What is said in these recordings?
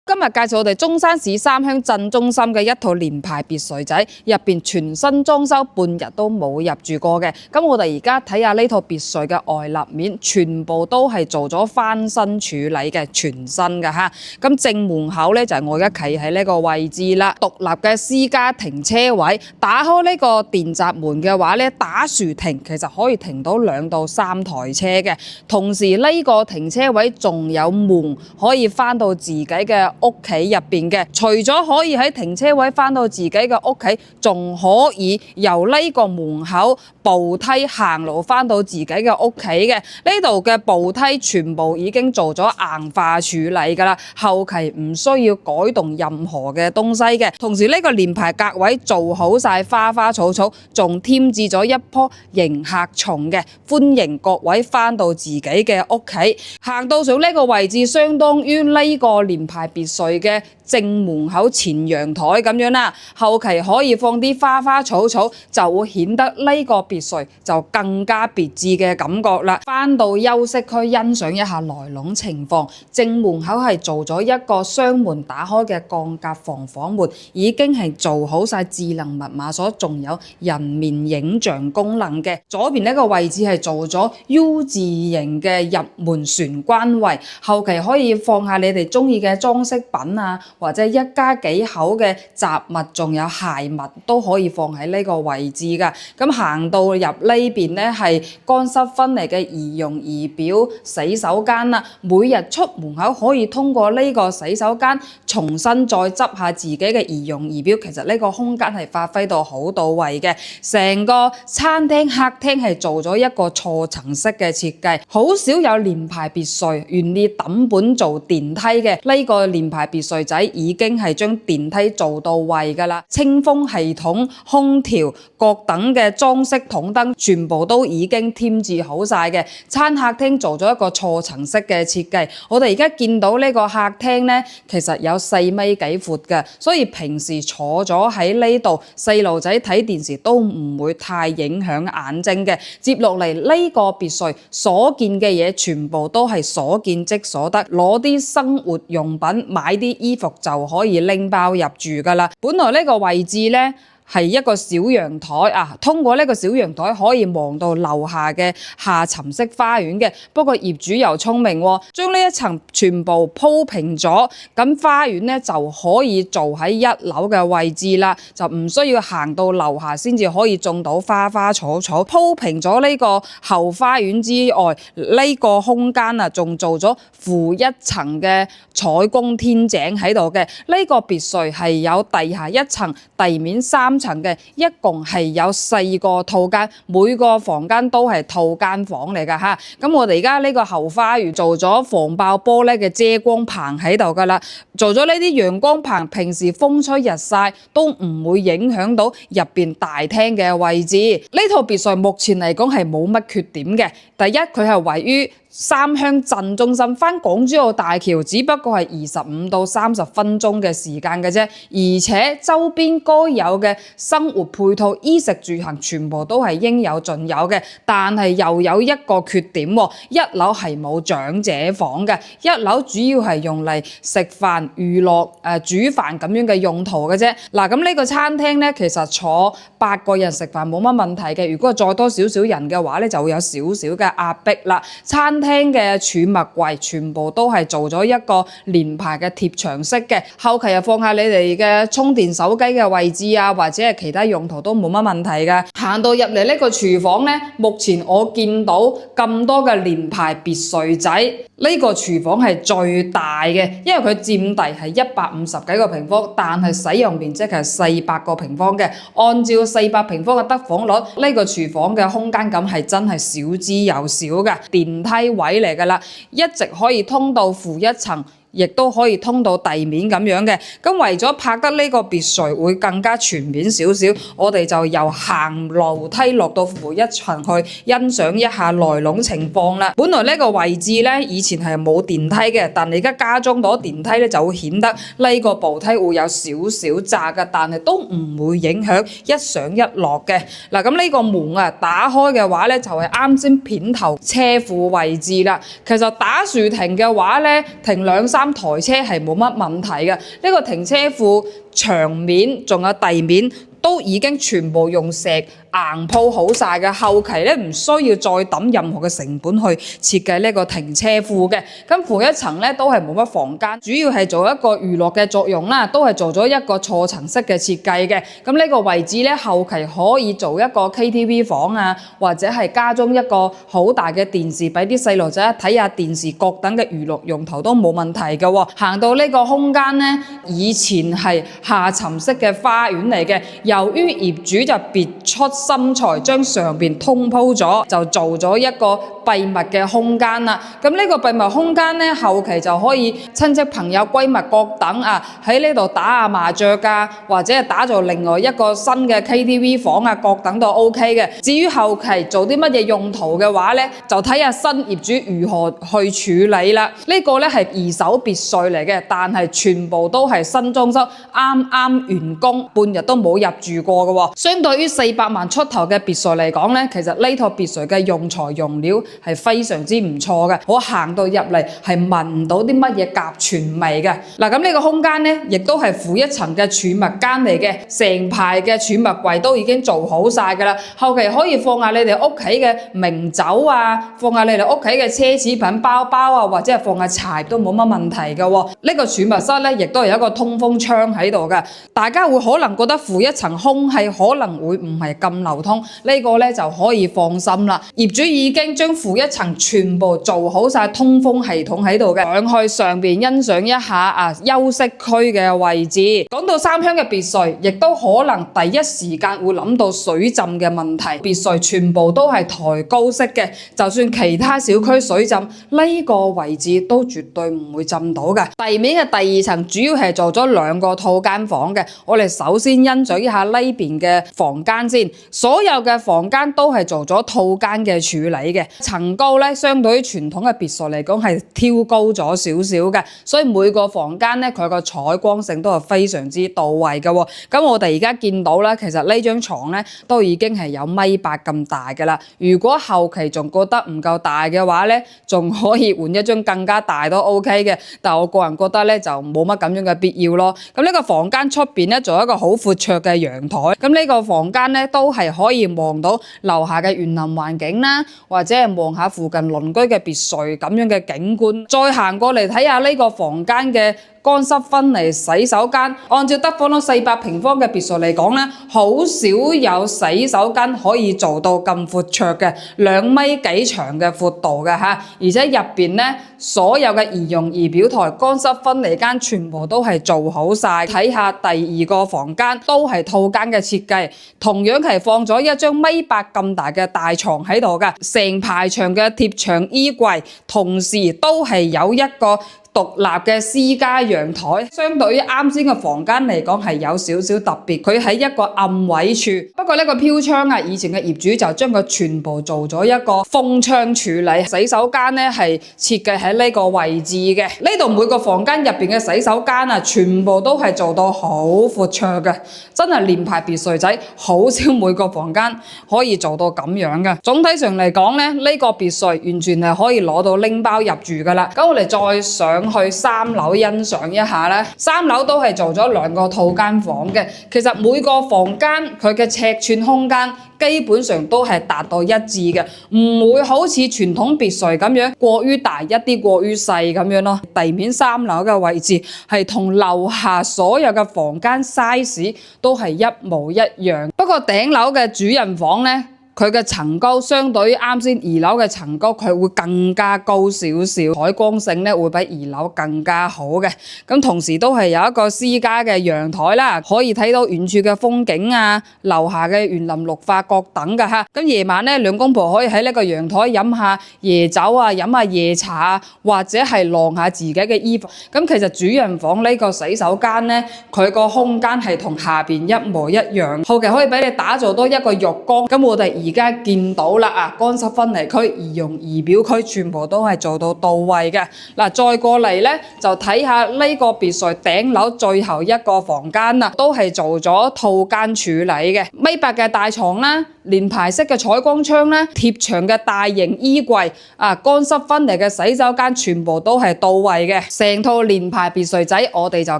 今日介紹我哋中山市三鄉鎮中心嘅一套連排別墅仔，入邊全新裝修，半日都冇入住過嘅。咁我哋而家睇下呢套別墅嘅外立面，全部都係做咗翻新處理嘅，全新嘅嚇。咁正門口咧就係我而家企喺呢個位置啦，獨立嘅私家停車位。打開呢個電閘門嘅話咧，打豎停其實可以停到2到3台車嘅。同時呢個停車位仲有門可以翻到自己嘅屋企入邊嘅，除咗可以喺停車位翻到自己嘅屋企，仲可以由呢個門口步梯行路翻到自己嘅屋企嘅。呢度嘅步梯全部已經做咗硬化處理㗎啦，後期唔需要改動任何嘅東西嘅。同時呢個連排格位做好晒花花草草，仲添置咗一棵迎客松嘅，歡迎各位翻到自己嘅屋企。行到上呢個位置，相當於呢個連排別墅嘅正門口前陽台咁樣啦，後期可以放啲花花草草，就會顯得呢個別墅就更加別致嘅感覺啦。翻到休息區欣賞一下來龍情況，正門口係做咗一個雙門打開嘅鋼夾防火門，已經係做好晒智能密碼鎖，仲有人面影像功能嘅。左邊呢個位置係做咗 U 字形嘅入門玄關位，後期可以放下你哋中意嘅裝飾品啊，或者一家幾口嘅雜物，仲有鞋襪都可以放喺呢個位置㗎。咁行到入呢邊呢，係乾濕分離嘅儀容儀表洗手間啦。每日出門口可以通過呢個洗手間重新再執下自己嘅儀容儀表，其實呢個空間係發揮到好到位嘅。成個餐廳客廳係做咗一個錯層式嘅設計，好少有連排別墅原列抌本做電梯嘅。呢個連排別墅仔已經係將電梯做到位㗎啦，清風系統、空調、各等嘅裝飾筒燈全部都已經添置好晒嘅。餐客廳做咗一個錯層式嘅設計，我哋而家見到呢個客廳呢，其實有4米幾闊嘅，所以平時坐咗喺呢度，細路仔睇電視都唔會太影響眼睛嘅。接落嚟呢個別墅所見嘅嘢全部都係所見即所得，攞啲生活用品買啲衣服就可以拎包入住㗎啦。本來呢個位置呢，係一個小陽台啊，通過呢個小陽台可以望到樓下嘅下沉式花園嘅。不過業主又聰明喎，將呢一層全部鋪平咗，咁花園呢就可以做喺1樓嘅位置啦，就唔需要行到樓下先至可以種到花花草草。鋪平咗呢個後花園之外，呢個空間啊，仲做咗負1層嘅採光天井喺度嘅。呢個別墅係有地下1層、地面3層嘅，一共係有4個套間，每個房間都係套間房嚟㗎嚇。咁我哋而家呢個後花園做咗防爆玻璃嘅遮光棚喺度㗎啦，做咗呢啲陽光棚，平時風吹日曬都唔會影響到入邊大廳嘅位置。呢套別墅目前嚟講係冇乜缺點嘅。第一，佢係位於三鄉鎮中心，返港珠澳大橋只不過係25到30分鐘嘅時間嘅啫，而且周邊該有嘅生活配套、衣食住行全部都係應有盡有嘅。但係又有一個缺點喎，1樓係冇長者房嘅，1樓主要係用嚟食飯、娛樂、煮飯咁樣嘅用途嘅啫。嗱，咁呢個餐廳咧，其實坐8個人食飯冇乜問題嘅。如果再多少少人嘅話咧，就會有少少嘅壓迫啦。餐廳嘅儲物櫃全部都係做咗一個連排嘅貼牆式嘅，後期又放下你哋嘅充電手機嘅位置啊，或者係其他用途都冇乜問題嘅。行到入嚟呢個廚房呢，目前我見到咁多嘅連排別墅仔，呢個廚房係最大嘅，因為佢佔地係150幾個平方，但係使用面積係400個平方嘅。按照400平方嘅得房率，呢個廚房嘅空間感係真係少之又少嘅。電梯位嚟㗎啦，一直可以通到負1層。亦都可以通到地面咁樣嘅。咁為咗拍得呢個別墅會更加全面少少，我哋就由行樓梯落到負1層去欣賞一下來龍情況啦。本來呢個位置呢，以前係冇電梯嘅，但你而家加裝咗電梯呢，就會顯得呢個步梯會有少少窄嘅，但係都唔會影響一上一落嘅。嗱，咁呢個門啊打開嘅話呢，就係啱先片頭車庫位置啦。其實打豎停嘅話呢，停2-3 3台車係冇乜問題嘅。呢個停車庫牆面仲有地面都已經全部用石硬鋪好晒嘅，後期咧唔需要再抌任何嘅成本去設計呢個停車庫嘅。咁負一層咧都係冇乜房間，主要係做一個娛樂嘅作用啦，都係做咗一個錯層式嘅設計嘅。咁呢個位置咧後期可以做一個 KTV 房啊，或者係加裝一個好大嘅電視俾啲細路仔睇下電視，各等嘅娛樂用途都冇問題嘅喎。行到呢個空間咧，以前係下沉式嘅花園嚟嘅，由於業主就別出心裁，將上邊通鋪咗，就做咗一個秘密嘅空間啦。咁呢個秘密空間咧，後期就可以親戚朋友閨蜜各等啊喺呢度打下麻雀啊，或者係打造另外一個新嘅 KTV 房啊，各等都 OK 嘅。至於後期做啲乜嘢用途嘅話咧，就睇下新業主如何去處理啦。呢個咧係二手別墅嚟嘅，但係全部都係新裝修，啱啱完工，半日都冇入住過嘅喎。相對於400萬出頭嘅別墅嚟講咧，其實呢套別墅嘅用材用料係非常之唔錯嘅。我行到入嚟係聞唔到啲乜嘢甲醛味嘅。嗱，咁呢個空間咧，亦都係負一層嘅儲物間嚟嘅，成排嘅儲物櫃都已經做好晒㗎啦。後期可以放下你哋屋企嘅名酒啊，放下你哋屋企嘅奢侈品包包啊，或者係放下柴都冇乜問題嘅喎。呢個儲物室咧，亦都有一個通風窗喺度嘅。大家會可能覺得負一層空氣可能會唔係咁流通，呢個咧就可以放心啦。業主已經將負一層全部做好晒通風系統喺度嘅，上去上邊欣賞一下休息區嘅位置。講到三鄉嘅別墅，亦都可能第一時間會諗到水浸嘅問題。別墅全部都係抬高式嘅，就算其他小區水浸，呢個位置都絕對唔會浸到嘅。地面嘅第2層主要係做咗2個套間房嘅。我哋首先欣賞一下呢邊嘅房間先，所有嘅房間都係做咗套間嘅處理嘅。層高咧，相對於傳統嘅別墅嚟講係挑高咗少少嘅，所以每個房間咧佢個採光性都係非常之到位嘅喎。咁我哋而家見到啦，其實呢張床咧都已經係有1.8米咁大嘅啦。如果後期仲覺得唔夠大嘅話咧，仲可以換一張更加大都 OK 嘅。但係我個人覺得咧就冇乜咁樣嘅必要咯。咁呢個房間出邊咧做一個好闊綽嘅陽台。咁呢個房間咧都係可以望到樓下嘅園林環境啦，或者係望下附近鄰居嘅別墅咁樣嘅景觀。再行過嚟睇下呢個房間嘅乾濕分離洗手間，按照得房400平方嘅別墅嚟講咧，好少有洗手間可以做到咁闊綽嘅，2米幾長嘅闊度嘅嚇，而且入邊咧所有嘅儀容儀表台、乾濕分離間全部都係做好晒。睇下第2個房間都係套間嘅設計，同樣係放咗一張1.8米咁大嘅大床喺度嘅，成排長嘅貼牆衣櫃，同時都係有一個獨立嘅私家陽台，相對於啱先嘅房間嚟講係有少少特別，佢喺一個暗位處。不過呢個飄窗以前嘅業主就將佢全部做咗一個封窗處理。洗手間咧係設計喺呢個位置嘅，呢度每個房間入邊嘅洗手間全部都係做到好闊綽嘅，真係連排別墅仔好少每個房間可以做到咁樣嘅。總體上嚟講咧，呢個別墅完全係可以攞到拎包入住噶啦。咁我哋再上去3樓欣賞一下啦。3樓都係做咗2個套間房嘅，其實每個房間佢嘅尺寸空間基本上都係達到一致嘅，唔會好似傳統別墅咁樣過於大一啲，過於細咁樣咯。地面3樓嘅位置係同樓下所有嘅房間 size 都係一模一樣，不過頂樓嘅主人房咧，佢嘅層高相對於啱先2樓嘅層高，佢會更加高少少，採光性咧會比2樓更加好嘅。咁同時都係有一個私家嘅陽台啦，可以睇到遠處嘅風景啊，樓下嘅園林綠化各等嘅嚇。咁夜晚咧，兩公婆可以喺呢個陽台飲下夜酒啊，飲下夜茶啊，或者係晾下自己嘅衣服。咁其實主人房呢個洗手間咧，佢個空間係同下邊一模一樣，後期可以俾你打造多一個浴缸。咁我哋而家見到啦乾濕分離區、儀容儀表區全部都係做到位嘅。再過嚟咧就睇下呢個別墅頂樓最後一個房間啦，都係做咗套間處理嘅，1.8米嘅大床啦，連排式嘅採光窗啦，貼牆嘅大型衣櫃乾濕分離嘅洗手間，全部都係到位嘅。成套連排別墅仔我哋就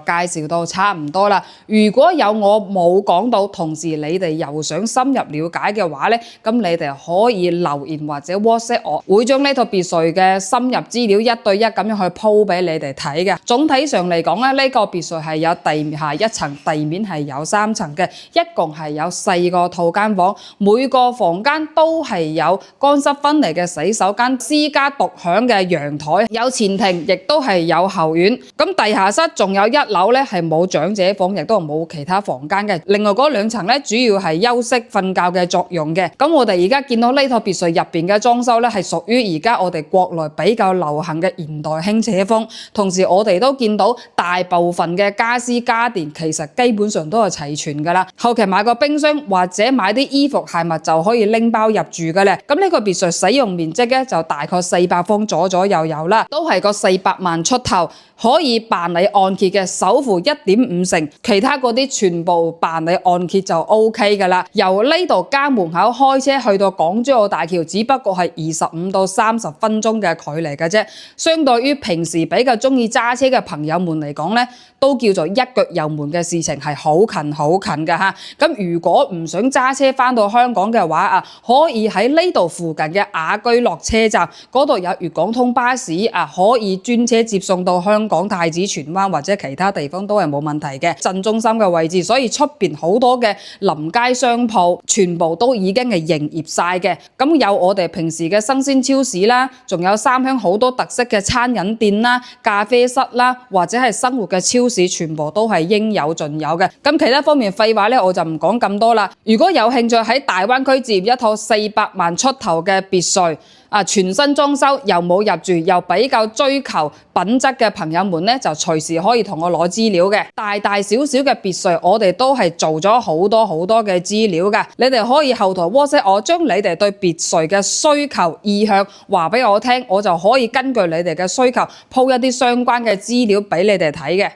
介紹到差唔多啦。如果有我冇講到，同時你哋又想深入了解嘅話咧，咁你哋可以留言或者 WhatsApp 我，會將呢套別墅嘅深入資料一對一咁樣去鋪俾你哋睇嘅。總體上嚟講咧，呢個別墅係有地下一層，地面係有3層嘅，一共係有4個套間房，每個房間都係有乾濕分離嘅洗手間，私家獨享嘅陽台，有前庭，亦都係有後院。咁地下室仲有1樓咧係冇長者房，亦都冇其他房間嘅。另外嗰2層咧主要係休息瞓覺嘅作用嘅。咁我哋而家見到呢套別墅入邊嘅裝修咧係屬於而家我哋國內比較流行嘅現代輕奢風，同時我哋都見到大部分嘅家私家電其實基本上都係齊全噶啦。後期買個冰箱或者買啲衣服鞋襪就可以拎包入住嘅咧。咁呢個別墅使用面積咧就大概400方左右啦，都係個400萬出頭，可以辦理按揭嘅，首付1.5成，其他嗰啲全部辦理按揭就 OK 噶啦。由呢度家門口開車去到港珠澳大橋，只不過係25到30分鐘嘅距離嘅啫。相對於平時比較中意揸車嘅朋友們嚟講咧，都叫做一腳油門嘅事情，係好近嘅嚇。咁如果唔想揸車返到香港嘅話可以喺呢度附近嘅雅居樂車站嗰度有粵港通巴士可以專車接送到香港太子荃灣或者其他地方都係冇問題嘅。鎮中心嘅位置，所以出邊好多嘅臨街商鋪全部都已經係營業晒嘅。咁有我哋平時嘅生鮮超市啦，仲有三鄉好多特色嘅餐飲店啦、咖啡室啦，或者係生活嘅超市，全部都係應有盡有嘅。咁其他方面廢話咧，我就唔講咁多啦。如果有興趣喺大灣區置業一套400萬出頭嘅別墅，全新裝修又冇入住又比較追求品質嘅朋友們咧，就隨時可以同我攞資料嘅。大大小小嘅別墅，我哋都係做咗好多嘅資料㗎。你哋可以後台 WhatsApp 我，將你哋對別墅嘅需求意向話俾我聽，我就可以根據你哋嘅需求鋪一啲相關嘅資料俾你哋睇嘅。